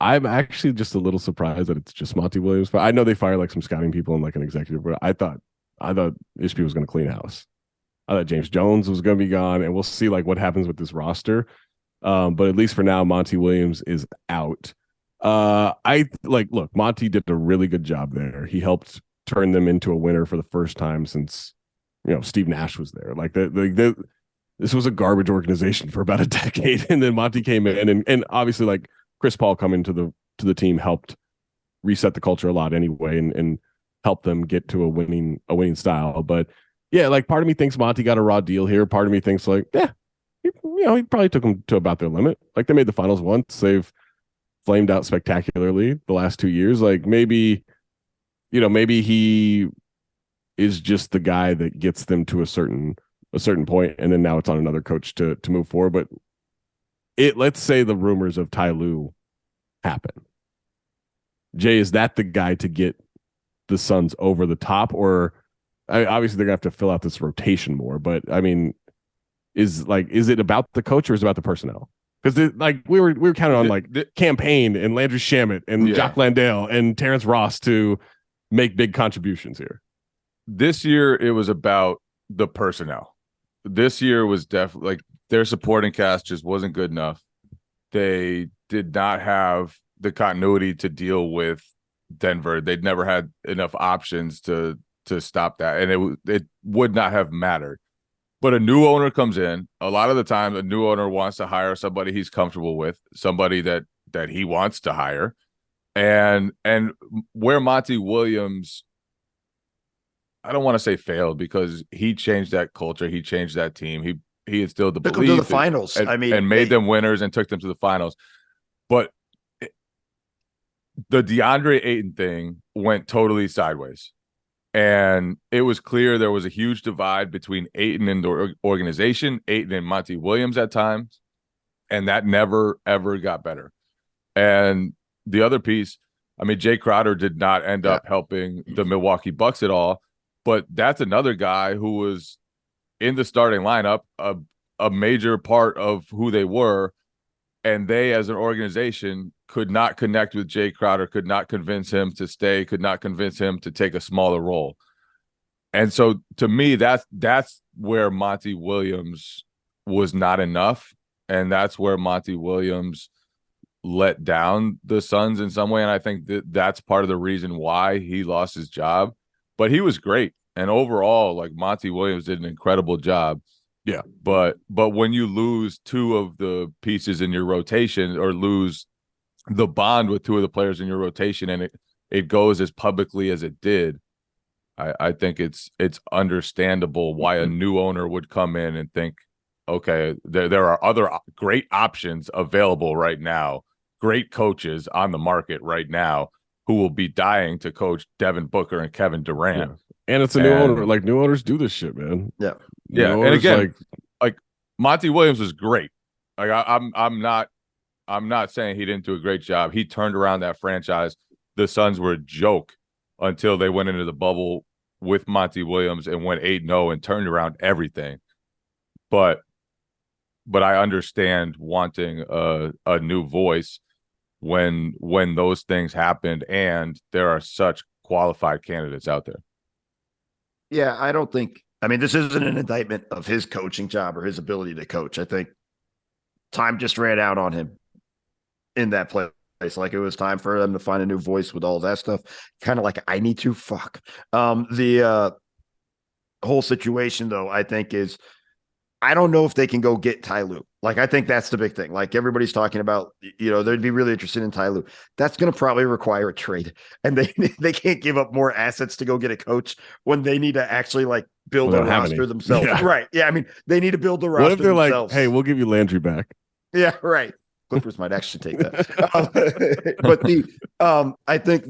I'm actually just a little surprised that it's just Monty Williams. But I know they fire like some scouting people and like an executive. But I thought Ishbia was going to clean house. I thought James Jones was going to be gone, and we'll see like what happens with this roster. But at least for now, Monty Williams is out. I like look, Monty did a really good job there. He helped turn them into a winner for the first time since Steve Nash was there. Like this was a garbage organization for about a decade, and then Monty came in, and obviously like Chris Paul coming to the team helped reset the culture a lot anyway, and help them get to a winning style. But yeah, like part of me thinks Monty got a raw deal here. Part of me thinks like, yeah, he probably took them to about their limit. Like they made the finals once. They've flamed out spectacularly the last 2 years. Like maybe he is just the guy that gets them to a certain point, and then now it's on another coach to move forward. But let's say the rumors of Ty Lue happen. Jay, is that the guy to get the Suns over the top? Or obviously they're gonna have to fill out this rotation more, but I mean, is it about the coach or is it about the personnel? Because like we were counting on like campaign and Landry Shamet and Jock Landale and Terrence Ross to make big contributions here. This year it was about the personnel. This year was definitely like their supporting cast just wasn't good enough. They did not have the continuity to deal with Denver. They'd never had enough options to stop that, and it would not have mattered. But a new owner comes in. A lot of the time, a new owner wants to hire somebody he's comfortable with, somebody that he wants to hire, and where Monty Williams, I don't want to say failed because he changed that culture, he changed that team, he instilled the took belief them to the finals. And made them winners and took them to the finals. But the DeAndre Ayton thing went totally sideways. And it was clear there was a huge divide between Ayton and the organization, Ayton and Monty Williams at times, and that never, ever got better. And the other piece, I mean, Jay Crowder did not end up helping the Milwaukee Bucks at all, but that's another guy who was in the starting lineup, a major part of who they were, and they as an organization could not connect with Jay Crowder, could not convince him to stay, could not convince him to take a smaller role. And so to me, that's where Monty Williams was not enough. And that's where Monty Williams let down the Suns in some way. And I think that's part of the reason why he lost his job. But he was great. And overall, like Monty Williams did an incredible job. Yeah. But when you lose two of the pieces in your rotation or lose the bond with two of the players in your rotation and it goes as publicly as it did, I think it's understandable why a new owner would come in and think, okay, there are other great options available right now, great coaches on the market right now who will be dying to coach Devin Booker and Kevin Durant. Yeah. And it's a new owner. Like new owners do this shit, man. Yeah. Yeah. And again, like Monty Williams was great. Like I'm not saying he didn't do a great job. He turned around that franchise. The Suns were a joke until they went into the bubble with Monty Williams and went 8-0 and turned around everything. But I understand wanting a new voice when those things happened and there are such qualified candidates out there. Yeah, I don't think – I mean, this isn't an indictment of his coaching job or his ability to coach. I think time just ran out on him in that place. Like it was time for them to find a new voice with all that stuff. Kind of like I need to fuck. The whole situation, though, I think is I don't know if they can go get Ty Lue. Like I think that's the big thing. Like everybody's talking about, they'd be really interested in Ty Lue. That's going to probably require a trade, and they can't give up more assets to go get a coach when they need to actually like build a roster themselves. Yeah. Right? Yeah, I mean they need to build the roster. What if they're themselves. Like, hey, we'll give you Landry back? Yeah, right. Clippers might actually take that. But I think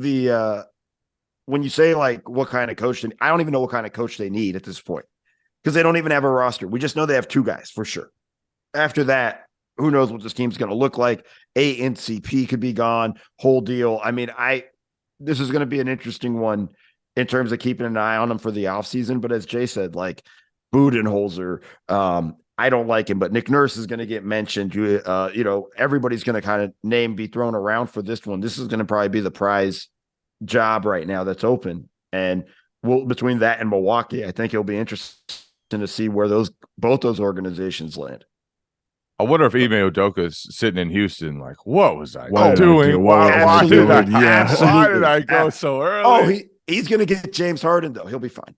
when you say like what kind of coach, I don't even know what kind of coach they need at this point because they don't even have a roster. We just know they have two guys for sure. After that, who knows what this team's going to look like? NCP could be gone, whole deal. I mean, this is going to be an interesting one in terms of keeping an eye on them for the offseason. But as Jay said, like Budenholzer, I don't like him, but Nick Nurse is going to get mentioned. Everybody's going to kind of name be thrown around for this one. This is going to probably be the prize job right now that's open. And between that and Milwaukee, I think it'll be interesting to see where both those organizations land. I wonder if Ime Udoka's sitting in Houston, like, what was I What doing? Why did I Yeah. Why did I go so early? Oh, he's going to get James Harden, though. He'll be fine.